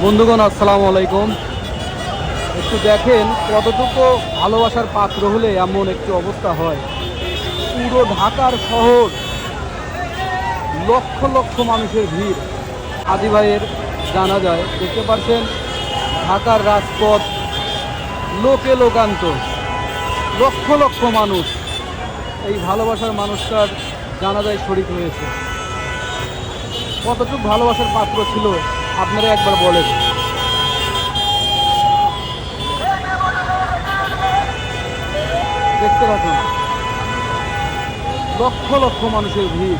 বন্ধুগণ আসসালামু আলাইকুম। একটু দেখেন কতটুকু ভালোবাসার পাত্র হলে এমন একটি অবস্থা হয়। পুরো ঢাকার শহর, লক্ষ লক্ষ মানুষের ভিড় হাজী ভাইয়ের জানাজায়। দেখতে পাচ্ছেন ঢাকার রাজপথ লোকে লোকান্ত, লক্ষ লক্ষ মানুষ এই ভালোবাসার মানুষটার জানাজায় শরিক হয়েছে। কতটুকু ভালোবাসার পাত্র ছিল আপনারা একবার বলেন। দেখতে পাচ্ছেন লক্ষ লক্ষ মানুষের ভিড়।